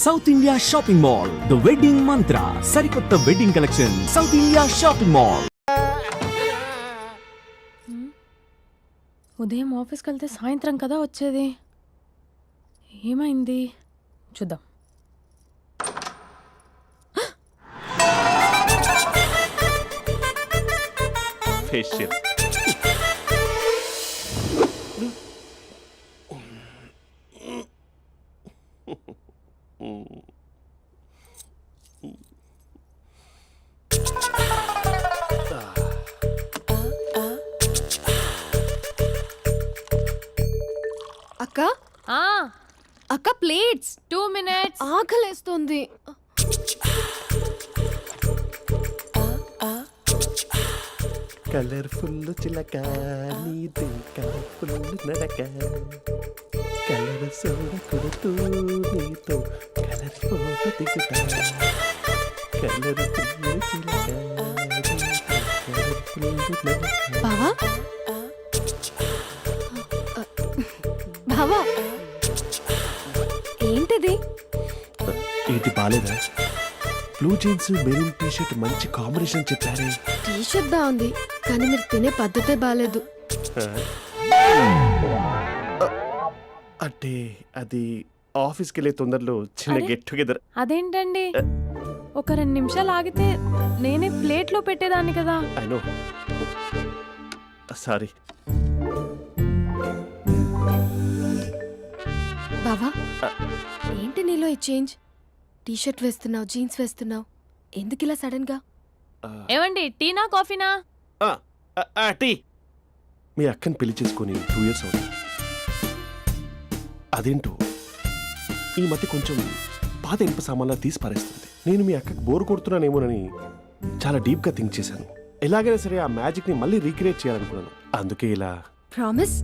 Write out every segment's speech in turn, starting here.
South India shopping mall, the wedding మంత్ర, సరికొత్త wedding collection, south India shopping mall. ఉదయం ఆఫీస్కి వెళ్తే సాయంత్రం కదా వచ్చేది, ఏమైంది చూద్దాం. ఫేషియల్ అక్క అక్క ప్లేట్స్ 2 minutes. ఆకలేస్తుంది. కలర్ఫుల్ చిలక నీది కలర్ఫుల్ నడక కలర్ సోడ కొడుతూ నీతో కలర్ ఫోటో దిగుతా కలర్ఫుల్ చిలక బావా బావా ఏంటిది? ఏంటి బాలేదా? Blue jeans maroon T shirt మంచి కాంబినేషన్ చెప్పారే. టీ షర్ట్ బాగుంది కానీ మీరు తినే పద్ధతే బాలేదు. అంటే అది ఆఫీస్కి వెళ్ళే తొందరలో చిన్న గెట్ టుగెదర్. అదేంటండి, ఒక 2 నిమిషాలు ఆగితే నేనే ప్లేట్లో పెట్టేదాన్ని కదా. I know, sorry. బావా ఏంటి నీలో ఈ చేంజ్? టీ షర్ట్ వేస్తున్నావు, జీన్స్ వేస్తున్నావు, ఎందుకు ఇలా సడన్ గా? ఏమండి, టీనా కాఫీనా? టీ. మీ అక్కని పెళ్లి చేసుకొని 2 years అవుతుంది. అదేంటో ఈ మధ్య కొంచెం పాత ఇనుప సామాన్లా తీసి పారేస్తుంది. నేను మీ అక్కకి బోరు కొడుతున్నానేమోనని చాలా డీప్గా థింక్ చేశాను. ఎలాగైనా సరే ఆ మ్యాజిక్ని మళ్ళీ రీక్రియేట్ చేయాలనుకున్నాను. అందుకే ఇలా. ప్రామిస్?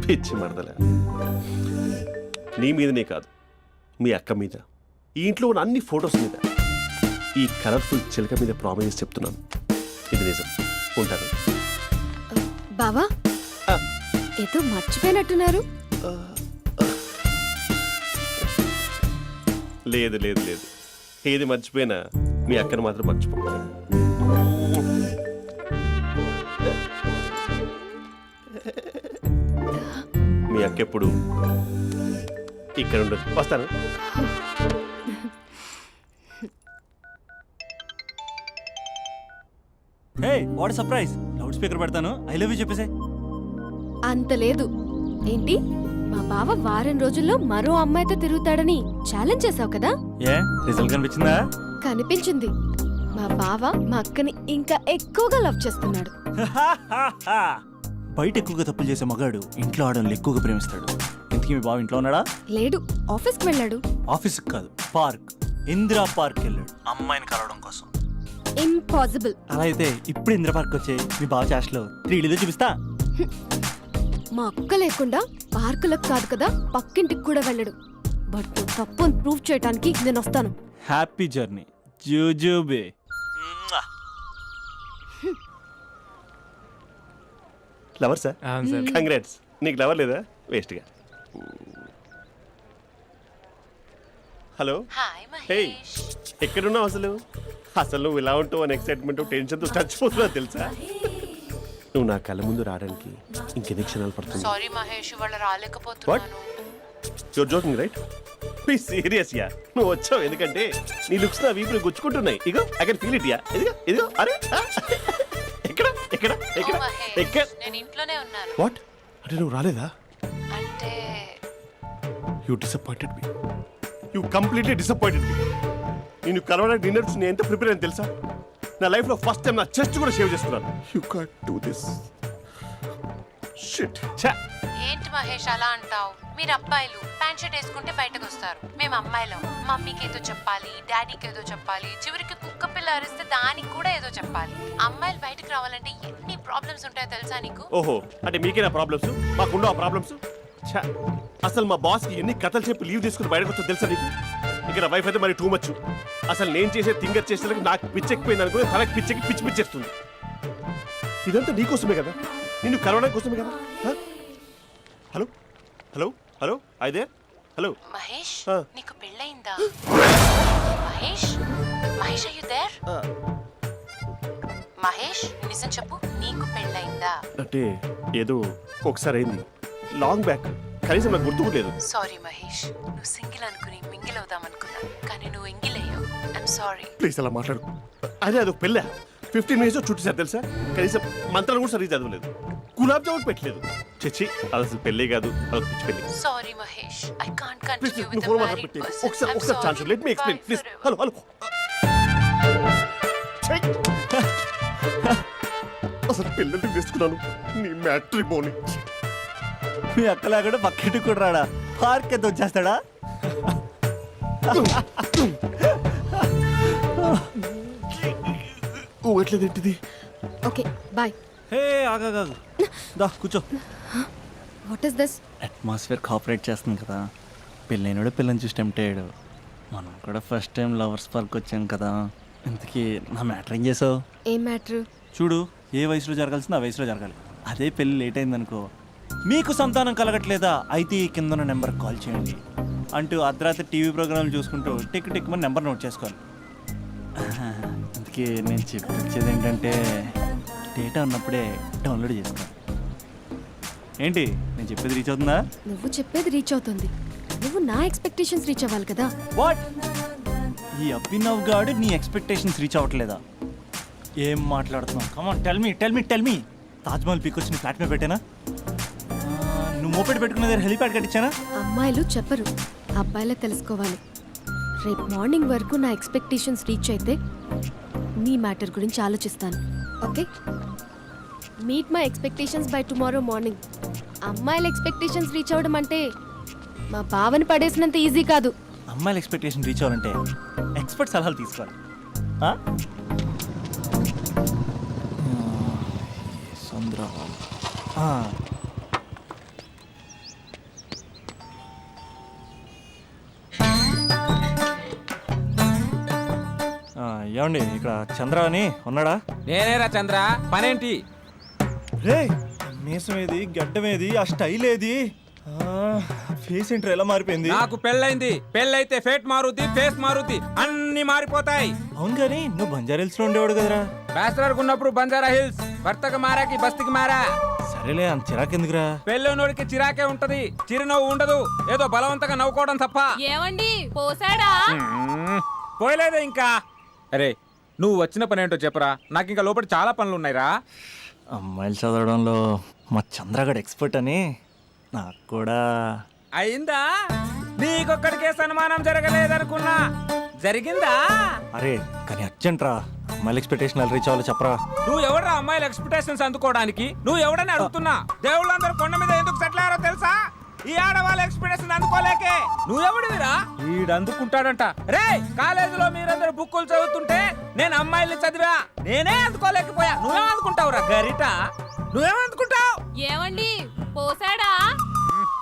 పిచ్చి మరదల, నీ మీదనే కాదు, మీ అక్క మీద, ఈ ఇంట్లో ఉన్న అన్ని ఫొటోస్ మీద, ఈ కలర్ఫుల్ చిలక మీద ప్రామిస్ చెప్తున్నాను. ఇది నిజం. ఉంటాను. బావా ఏదో మర్చిపోయినట్టున్నారు. లేదు లేదు లేదు, ఏది మర్చిపోయినా మీ అక్కను మాత్రం మర్చిపో. మీ అక్క ఎప్పుడు ఇక్కడ ఉండదు. వస్తాను. హే, వాట్ సర్ప్రైజ్! లౌడ్ స్పీకర్ పెడతాను, ఐ లవ్ యూ చెప్పేసే. అంత లేదు. ఏంటి, మా బావ వారం రోజుల్లో మరో అమ్మాయితో తిరుగుతాడని ఛాలెంజ్ చేసావు కదా? ఏ రిజల్ట్ కనిపించిందా? కనిపించింది. మా బావ మా అక్కని ఇంకా ఎక్కువగా లవ్ చేస్తున్నాడు. బయట ఎక్కువగా తప్పులు చేసే మగాడు ఇంట్లో ఆడవాళ్ళు ఎక్కువగా ప్రేమిస్తాడు. ఇంతకీ మీ బావ ఇంట్లో ఉన్నాడా? లేడు, ఆఫీస్కి వెళ్ళాడు. ఆఫీస్కి కాదు, పార్క్, ఇందిరా పార్క్ వెళ్ళాడు అమ్మాయిని కలవడం కోసం. ఇంపాసిబుల్. అలా అయితే ఇప్పుడు ఇందిరా పార్క్ వచ్చే మీ బావ చాష్లో 3Dలో చూపిస్తా. మా అక్క లేకుండా పార్కులకు కాదు కదా పక్కింటికి కూడా వెళ్ళడు. బట్ తప్పు ప్రూవ్ చేయడానికి నేను వస్తాను. హ్యాపీ జర్నీ జూజూబే. Lover sir? కంగ్రాట్స్. నీకు లవర్ లేదా? వేస్ట్గా. హలో. హే, ఎక్కడున్నావు అసలు? అసలు నువ్వు ఇలా ఉంటావు అని ఎక్సైట్మెంట్ టెన్షన్తో చచ్చిపోతున్నావు తెలుసా? నువ్వు నా కళ్ళ ముందు రావడానికి ఇంకెన్ని క్షణాలు పడుతుంది? సారీ మహేష్, వాళ్ళు రాలేకపోతున్నాను. You're joking right? Please serious yeah. నువ్వు వచ్చావు ఎందుకంటే నీ లుక్స్ నా వీపులు గుచ్చుకుంటున్నాయి. ఇగో I can feel it yeah. ఇదిగో ఇదిగో. అరే ఎక్కడ ఎక్కడ ఎక్కడ ఎక్కడ? నేను ఇంట్లోనే ఉన్నాను. వాట్ అంటే నువ్వు రాలేదా? అంటే you disappointed me. You completely disappointed me. నేను కలవడానికి డిన్నర్స్ నేను ఎంత ప్రిపేర్ అని తెలుసా? నా లైఫ్లో ఫస్ట్ టైం నా చెస్ట్ కూడా సేవ్ చేసుకున్నాను. You can't do this. Shit. ఛా. ఏంటి మహేష్ అలా అంటావు? మీరు అబ్బాయిలు ప్యాంట్ షర్ట్ వేసుకుంటే బయటకు వస్తారు. మేము అమ్మాయిలం, మమ్మీకి ఏదో చెప్పాలి, డాడీకి ఏదో చెప్పాలి, చివరికి కుక్క పిల్ల అరిస్తే దానికి కూడా ఏదో చెప్పాలి. అమ్మాయిలు బయటకు రావాలంటే ఎన్ని ప్రాబ్లమ్స్ ఉంటాయో తెలుసా నీకు? ఓహో, అంటే మీకేనా ప్రాబ్లమ్స్? మాకుండవు ఆ ప్రాబ్లమ్స్? ఛా. అసలు మా బాస్కి ఎన్ని కథలు చెప్పి లీవ్ తీసుకుని బయటకు వచ్చో తెలుసా నీకు? ఇక్కడ వైఫ్ అయితే మరి టూ మచ్. అసలు నేను చేసే థింగర్ చేసేందుకు నాకు పిచ్చెక్కిపోయింది అనుకుని తనకి పిచ్చెక్కి పిచ్చి పిచ్చేస్తుంది. ఇదంతా నీకోసమే కదా, నిన్ను కలవడం కోసమే కదా. హలో హలో హలో, అయితే హలో మహేష్ ఆ. నీకు పెళ్ళయిందా? Mahesh Mahesh are you there? మహేష్ నిజం చెప్పు, నీకు పెళ్ళయిందా? అంటే ఏదో ఒకసారి అయింది, లాంగ్ బ్యాక్, కనీసం నాకు గుర్తు కూడా లేదు. సారీ మహేష్, నువ్వు సింగిల్ అనుకుని మింగిల్ అవుదాం అనుకున్నా, కానీ నువ్వు ఎంగిల్ అయ్యావు. I'm sorry. ప్లీజ్ అలా మాట్లాడు. అదే అదొక పెళ్ళా, 15 మినిట్స్ చుట్టూ సార్ తెలుసా, కనీసం మంత్రాలు కూడా సరిగ్గా చదవలేదు, గులాబ్ జామున్ పెట్టలేదు. చచ్చి అది అసలు పెళ్ళే కాదు, అదొక పిచ్చి పెళ్ళి. Sorry Mahesh, I can't please continue నువ్వు విత్ ఫోన్ ద మాట్లాడి మ్యారీడ్ పెట్టి పర్సన్. ఒకసారి ఐఎమ్ ఒకసారి chance let me explain please. Hello hello అసలు పెళ్ళి చేసుకున్నాను నీ మ్యాట్రిమోని. మీ అక్క లేకుండా పక్కింటి కూడా రాడా, పార్క్ ఎంత వచ్చేస్తాడా? ఎట్లేదేంటిది? Okay bye. హే ఆగా దా కూర్చో. What is this? Atmosphere cooperate చేస్తుంది కదా, పెళ్ళైనడు పిల్లని చూసి టెంప్ట్ అయ్యాడు. మనం కూడా ఫస్ట్ టైం లవర్స్ పార్క్ వచ్చాం కదా. ఇంతకీ నా మ్యాటర్ ఏం చేసావు? ఏం మ్యాటర్? చూడు, ఏ వయసులో జరగాల్సిందో ఆ వయసులో జరగాలి. అదే పెళ్ళి లేట్ అయిందనుకో, మీకు సంతానం కలగట్లేదా అయితే ఈ కింద ఉన్న నెంబర్కి కాల్ చేయండి అంటూ అర్ధరాత్రి టీవీ ప్రోగ్రాంలు చూసుకుంటూ టిక్ టిక్ మన నెంబర్ నోట్ చేసుకోవాలి. అందుకే నేను చెప్పేది ఏంటంటే డేటా ఉన్నప్పుడే డౌన్లోడ్ చేసుకోవాలి. ఏంటి నేను చెప్పేది రీచ్ అవుతుందా? నువ్వు చెప్పేది రీచ్ అవుతుంది, నువ్వు నా ఎక్స్పెక్టేషన్స్ రీచ్ అవ్వాలి కదా. వాట్? ఈ అభినవ్ గాడు నీ ఎక్స్పెక్టేషన్స్ రీచ్ అవ్వట్లేదా? ఏం మాట్లాడుతున్నావు? Come on tell me. Taj Mahal peak వచ్చి నీ ఫ్లాట్ మీద పెట్టానా? నువ్వు మోపెట్ పెట్టుకున్న దగ్గర హెలిప్యాడ్ కట్టించానా? అమ్మాయిలు చెప్పరు, అబ్బాయిలే తెలుసుకోవాలి. రేపు మార్నింగ్ వరకు నా ఎక్స్పెక్టేషన్స్ రీచ్ అయితే నీ మ్యాటర్ గురించి ఆలోచిస్తాను. Okay, meet my expectations by tomorrow morning. అమ్మాయిల ఎక్స్పెక్టేషన్స్ రీచ్ అవ్వడం అంటే మా బావని పడేసినంత ఈజీ కాదు. అమ్మాయిల ఎక్స్పెక్టేషన్ రీచ్ అవ్వాలంటే ఎక్స్పర్ట్ సలహాలు తీసుకోవాలి. ఆ? సంద్రబాబు. ఏమండి ఇక్కడ చంద్ర అని ఉన్నాడా? నేనేరా చంద్ర, పనేంటి? రే మీసం ఏది, గడ్డం ఏది, ఆ స్టైల్ ఏది, ఫేస్ ఏంట్రా ఎలా మారిపోయింది? నాకు పెళ్ళైంది, పెళ్ళైతే ఫేట్ మారుద్ది, ఫేస్ మారుద్ది, అన్ని మారిపోతాయి. అవును కానీ నువ్వు బంజారా హిల్స్ లో ఉండేవాడు కదరా. బ్యాచిలర్ ఉన్నప్పుడు బంజారా హిల్స్, భర్తకు మారాకి బస్తికి మారా. సరేలే అంత చిరాకెందుకురా? పెళ్ళోనోడికి చిరాకే ఉంటది, చిరునవ్వు ఉండదు, ఏదో బలవంతంగా నవ్వుకోవడం తప్ప. ఏమండి పోసాడా? పోయలేదే ఇంకా. అరే నువ్వు వచ్చిన పని ఏంటో చెప్పరా, నాకు ఇంకా లోపల చాలా పనులు ఉన్నాయిరా. అమ్మాయిలు చదవడంలో మా చంద్రగడ్ ఎక్స్పర్ట్ అని నాకు కూడా అయిందా? నీకొక్కడికే సన్మానం జరగలేదనుకున్నా, జరిగిందా? అరే కానీ అర్జెంట్ రా, అమ్మాయిల ఎక్స్పెక్టేషన్ రీచ్ అవ్వాలో చెప్పరా. నువ్వు ఎవరా అమ్మాయిల ఎక్స్పెక్టేషన్స్ అందుకోవడానికి? నువ్వు ఎవడని అడుగుతున్నా. దేవుళ్ళందరూ కొండ మీద ఎందుకు సెటిల్ అయ్యారో తెలుసా? ఈ ఆడవాళ్ళ ఎక్స్పెక్టేషన్ అందుకోలేకే. నువ్వెవడివిరా? వీడు అందుకుంటాడంట. రే కాలేజీలో మీరందరూ బుక్కులు చదువుతుంటే నేను అమ్మాయిల్ని చదివా, నేనే అందుకోలేకపోయా. నువ్వేం అందుకుంటావురా గరిట? నువ్వేం అందుకుంటావు? ఏమండి పోసాడా?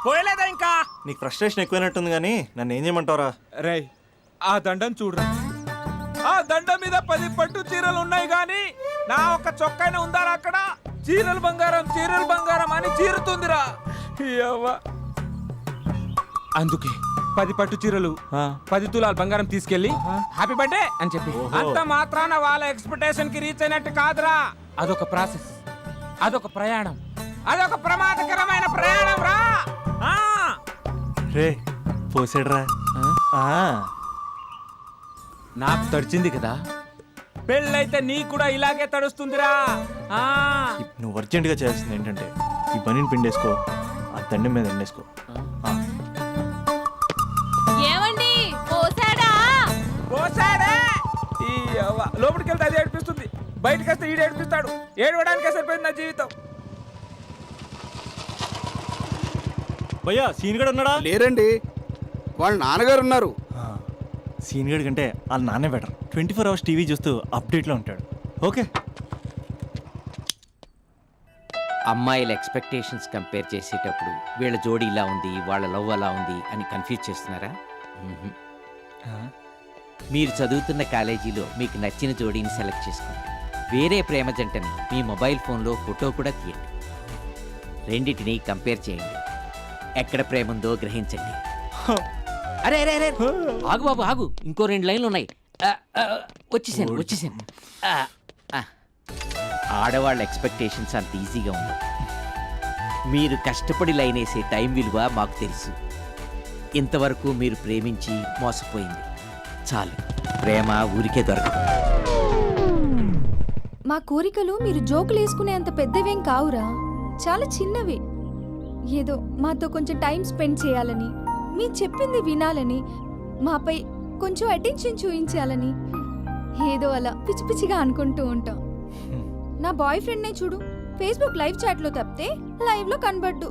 పోయలేదా ఇంకా? నీకు ఫ్రస్ట్రేషన్ ఎక్కువైనట్టుంది కానీ నన్ను ఏం చేయమంటావురా? రే ఆ దండం చూడరా, ఆ దండం మీద 10 పట్టు చీరలు ఉన్నాయి గాని నా ఒక్క చొక్కాయిన ఉందారా అక్కడ? చీరలు బంగారం అని చీరుతుందిరా. యవ్వ. అందుకే 10 పట్టు చీరలు 10 తులాల బంగారం తీసుకెళ్లి హ్యాపీ బర్త్డే అని చెప్పి. అంత మాత్రాన వాళ్ళ ఎక్స్పెక్టేషన్ కి రీచ్ అయినట్టు కాదురా. అదొక ప్రాసెస్, అదొక ప్రయాణం, అదొక ప్రమాదకరమైన ప్రయాణం రా. రే పోసాడురా. నాకు తడిచింది కదా, పెళ్ళైతే నీ కూడా ఇలాగే తడుస్తుందిరా. నువ్వు అర్జెంటుగా చేయాల్సింది ఏంటంటే ఈ పనిని పిండేసుకో, ఆ దండం మీద ఎండేసుకో. ఏమండి పోసాడా? పోసాడే. ఈ లోపలికి వెళ్తే అది ఏడిపిస్తుంది, బయటకు వస్తే ఈడు ఏడిపిస్తాడు. ఏడవడానికే సరిపోయింది నా జీవితం. భయ్యా సీన్ గడ్ ఉన్నాడా? లేరండి, వాళ్ళ నాన్నగారు ఉన్నారు. సీన్ గడ్ కంటే వాళ్ళ నాన్నే బెటర్. 24 hours టీవీ చూస్తూ అప్డేట్లో ఉంటాడు. ఓకే. అమ్మాయిల ఎక్స్పెక్టేషన్స్ కంపేర్ చేసేటప్పుడు వీళ్ళ జోడి ఇలా ఉంది, వాళ్ళ లవ్ అలా ఉంది అని కన్ఫ్యూజ్ చేస్తున్నారా? మీరు చదువుతున్న కాలేజీలో మీకు నచ్చిన జోడీని సెలెక్ట్ చేసుకోండి. వేరే ప్రేమ జంటని మీ మొబైల్ ఫోన్లో ఫోటో కూడా తీయండి. రెండిటిని కంపేర్ చేయండి. ఎక్కడ ప్రేమ ఉందో గ్రహించండి. అరే అరే అరే ఆగు బాబు ఆగు, ఇంకో 2 లైన్లు ఉన్నాయి. వచ్చేసాను. ఆడవాళ్ళ ఎక్స్పెక్టేషన్స్ అంత ఈజీగా ఉండవు. మీరు కష్టపడి లైన్ వేసే టైం విలువ మాకు తెలుసు. ఇంతవరకు మీరు ప్రేమించి మోసపోయింది చాలు. ప్రేమ ఊరికే దొరకదు. మా కోరికలు మీరు జోకులు వేసుకునేంత పెద్దవేం కావురా, చాలా చిన్నవి. ఏదో మాతో కొంచెం టైం స్పెండ్ చేయాలని, మీ చెప్పింది వినాలని, మాపై కొంచెం అటెన్షన్ చూపించాలని ఏదో అలా పిచ్చి పిచ్చిగా అనుకుంటూ ఉంటాం. నా బాయ్ ఫ్రెండ్నే చూడు, ఫేస్బుక్ లైవ్ చాట్లో తప్పితే లైవ్ లో కనబడ్డు.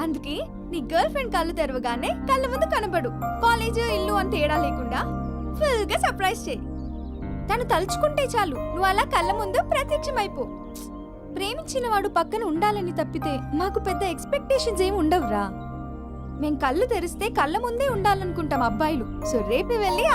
అందుకే నీ గర్ల్ ఫ్రెండ్ కళ్ళు తెరవగానే కళ్ళ ముందు కనబడు. కాలేజ్ ఇల్లు అని తేడా లేకుండా ఫుల్ గా సర్ప్రైజ్ చేయి. తను తలుచుకుంటే చాలు నువ్వు అలా కళ్ళ ముందు ప్రత్యక్షమైపో. ప్రేమించిన వాడు పక్కన ఉండాలని తప్పితే మాకు పెద్ద ఎక్స్పెక్టేషన్స్ ఏమి ఉండవురా. మేం కళ్ళు తెరిస్తే కళ్ళ ముందే ఉండాలనుకుంటాం అబ్బాయిలు. సో రేపు వెళ్ళి